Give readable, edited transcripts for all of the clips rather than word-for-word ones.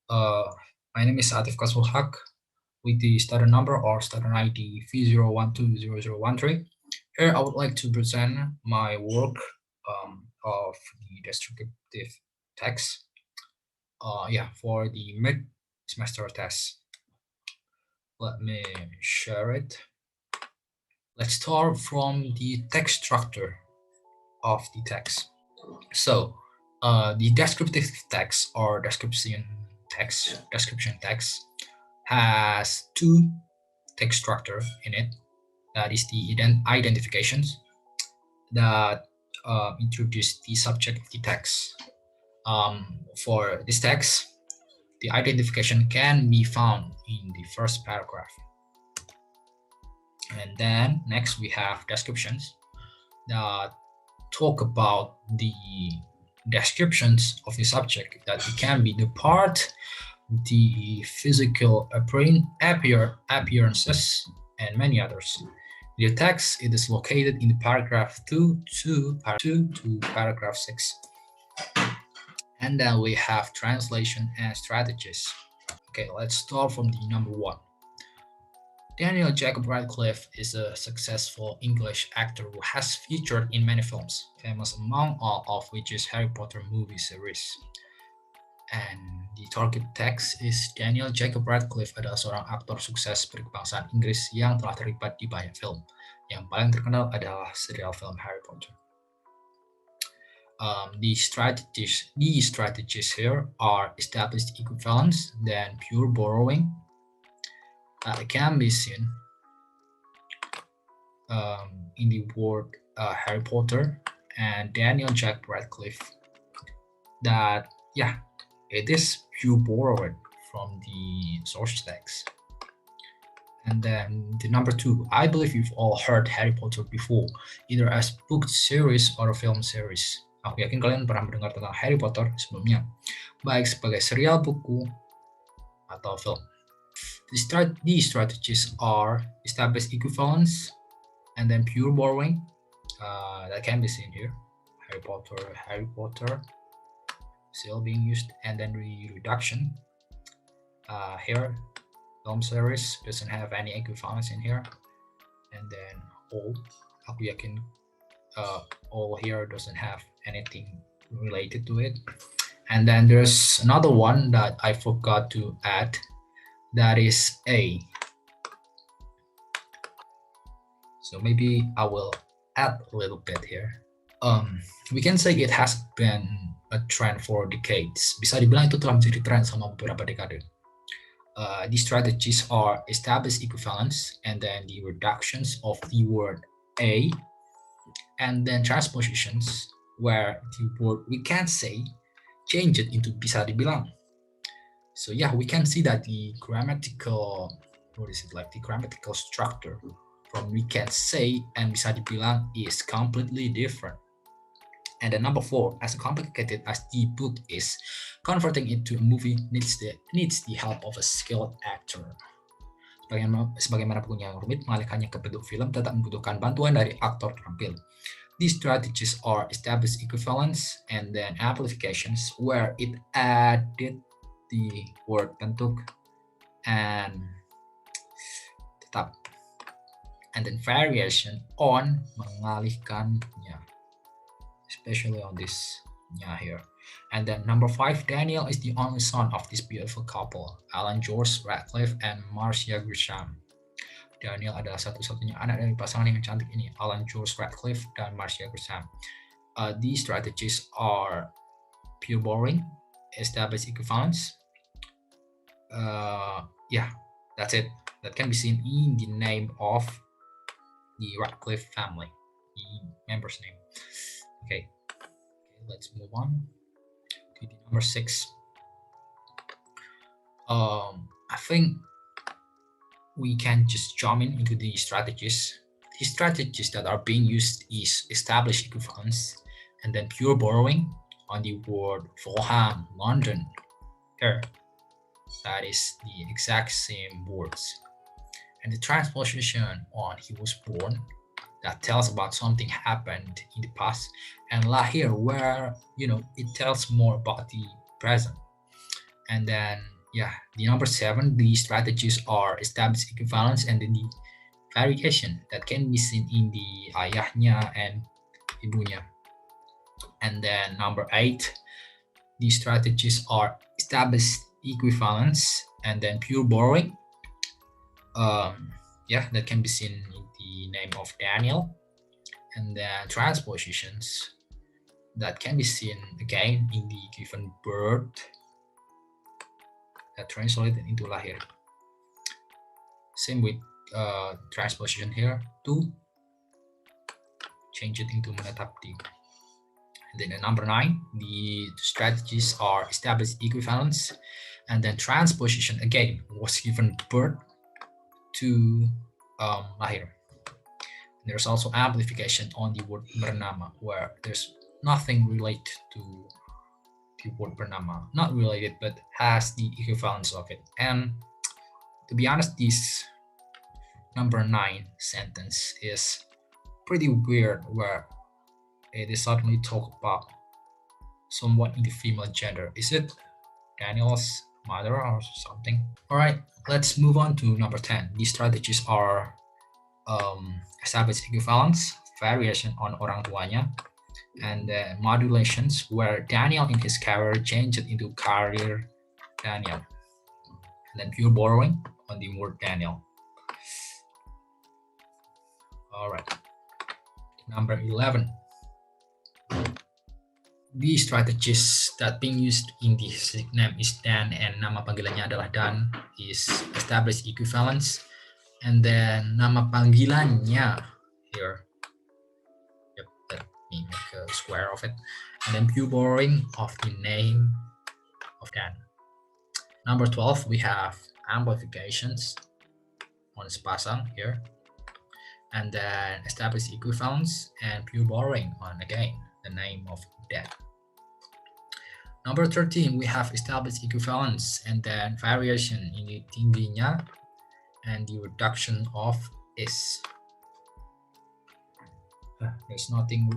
Uh, my name is Atif Kasful with the starter number or starter ID V0120013. Here I would like to present my work of the descriptive text for the mid semester test. Let me share it. Let's start from the text structure of the text. So the descriptive text or description text has two text structure in it. That is the identifications that introduce the subject of the text. For this text, the identification can be found in the first paragraph. And then next we have descriptions that talk about the descriptions of the subject, that it can be the part, the physical appearances, and many others. The text it is located in the paragraph 2 to paragraph 6. And then we have translation and strategies. Okay, let's start from the number 1. Daniel Jacob Radcliffe is a successful English actor who has featured in many films, famous among all of which is Harry Potter movie series. And the target text is Daniel Jacob Radcliffe adalah seorang aktor sukses berkebangsaan Inggris yang telah terlibat di banyak film. Yang paling terkenal adalah serial film Harry Potter. The strategies here are established equivalence, then pure borrowing. It can be seen in the word Harry Potter and Daniel Jack Radcliffe, that it is pure borrowed from the source text. And then the number 2, I believe you've all heard Harry Potter before, either as book series or a film series. Aku yakin kalian pernah mendengar tentang Harry Potter sebelumnya, baik sebagai serial buku atau film. These strategies are established equivalence and then pure borrowing. That can be seen here. Harry Potter still being used, and then reduction. Here, film series doesn't have any equivalence in here, and then aku yakin all here doesn't have anything related to it. And then there's another one that I forgot to add, that is A. So maybe I will add a little bit here. We can say it has been a trend for decades. Bisa dibilang itu telah menjadi tren selama beberapa dekade. These strategies are established equivalence, and then the reductions of the word A, and then transpositions where the word we can say change it into bisa dibilang. So we can see that the grammatical structure from we can say and bisa dibilang is completely different. And then number 4, as complicated as the book is, converting it to a movie needs the help of a skilled actor. Sebagaimana bukunya yang rumit, mengalihkannya ke bentuk film tetap membutuhkan bantuan dari aktor terampil. These strategies are established equivalence and then amplifications, where it added the word bentuk and tetap, and then variation on mengalihkannya, especially on this here. And then number 5, Daniel is the only son of this beautiful couple, Alan George Radcliffe and Marcia Grisham. Daniel adalah satu-satunya anak dari pasangan yang cantik ini, Alan George Radcliffe dan Marcia Grisham. These strategies are pure borrowing, established equivalence. That's it. That can be seen in the name of the Radcliffe family, the member's name. Okay, let's move on to the number 6. I think we can just jump into the strategies. The strategies that are being used is established equivalence and then pure borrowing on the word Fulham, London. Here, that is the exact same words. And the transposition on he was born, that tells about something happened in the past, and lahir, where it tells more about the present. And then Yeah, the number 7, the strategies are establish equivalence and then the variation that can be seen in the ayahnya and ibunya. And then number 8, the strategies are establish equivalence and then pure borrowing. Yeah, that can be seen in the name of Daniel. And then transpositions that can be seen again in the given bird that translated into lahir. Same with transposition here, to change it into menetapti. And then number 9, the strategies are establish equivalence, and then transposition again was given birth to lahir. There's also amplification on the word bernama, where there's nothing related to the word bernama, not related, but has the equivalence of it. And to be honest, this number 9 sentence is pretty weird, where it is suddenly talk about someone in the female gender. Is it Daniel's mother or something? All right, let's move on to number 10. These strategies are establish equivalence, variation on orang tuanya, and modulations, where Daniel in his career changed it into career Daniel. And then pure borrowing on the word Daniel. All right. Number 11. The strategies that being used in this nickname is Dan, and nama panggilannya adalah Dan, is establish equivalence. And then nama panggilannya here. Yep, let me make a square of it. And then pure borrowing of the name of Dan. Number 12, we have amplifications on sepasang here. And then establish equivalence and pure borrowing on again the name of Dan. Number 13, we have established equivalence and then variation in the tingginya and the reduction of is. There's nothing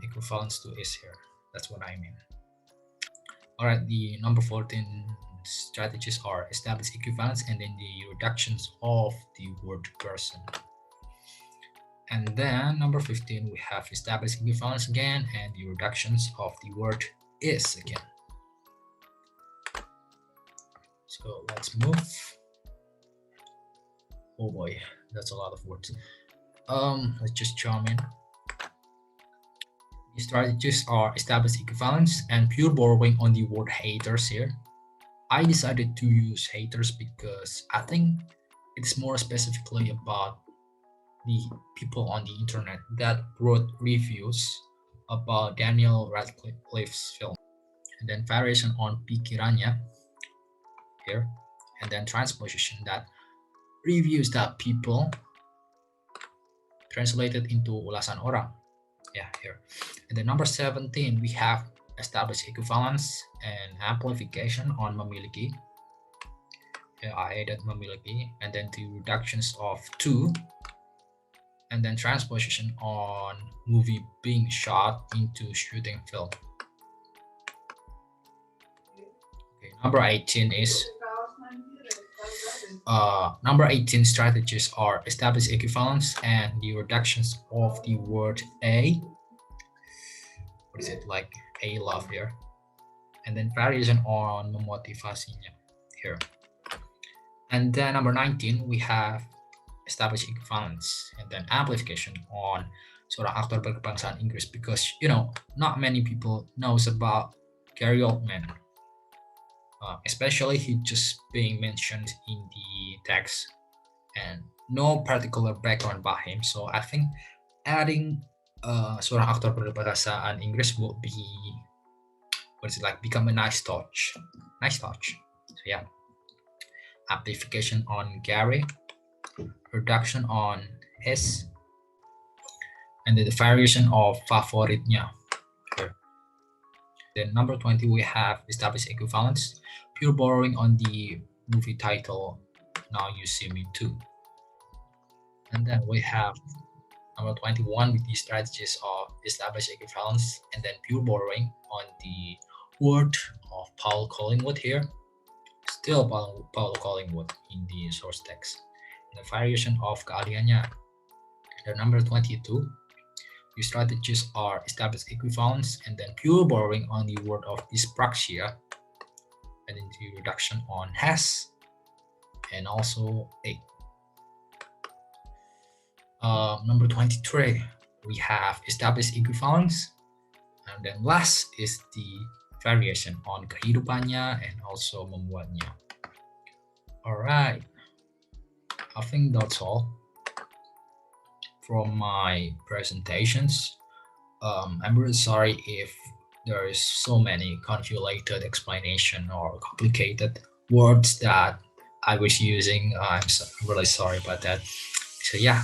equivalence to is here. That's what I mean. All right, the number 14 strategies are establish equivalence and then the reductions of the word person. And then number 15, we have established equivalence again and the reductions of the word is again. So let's move. Oh boy, that's a lot of words. Let's just jump in. The strategies are establish equivalence and pure borrowing on the word haters here. I decided to use haters because I think it's more specifically about the people on the internet that wrote reviews about Daniel Radcliffe's film. And then variation on pikirannya here. And then transposition, that reviews that people translated into ulasan orang. Yeah, here. And then number 17, we have established equivalence and amplification on memiliki. Yeah, I added memiliki, and then the reductions of to, and then transposition on movie being shot into shooting film. Okay, number 18 is number 18 strategies are establish equivalence and the reductions of the word a. What is it, like a love here? And then variation on memotivasinya here. And then number 19, we have establish equivalence and then amplification on seorang aktor berkebangsaan Inggris, because not many people knows about Gary Oldman. Especially he just being mentioned in the text and no particular background by him. So I think adding seorang aktor berbahasaan Inggris would be, become a nice touch. So yeah, amplification on Gary, reduction on his, and then the variation of favoritnya. Then number 20, we have established equivalence, pure borrowing on the movie title Now You See Me Too. And then we have number 21 with the strategies of established equivalence and then pure borrowing on the word of Paul Collingwood here. still Paulo Collingwood in the source text. The variation of keahliannya. The number 22, the strategies are established equivalence and then pure borrowing on the word of dyspraxia, and then the reduction on has, and also a. Number 23, we have established equivalence, and then last is the variation on kehidupannya and also membuatnya. Alright, I think that's all from my presentations. I'm really sorry if there is so many convoluted explanation or complicated words that I was using. I'm really sorry about that. So yeah,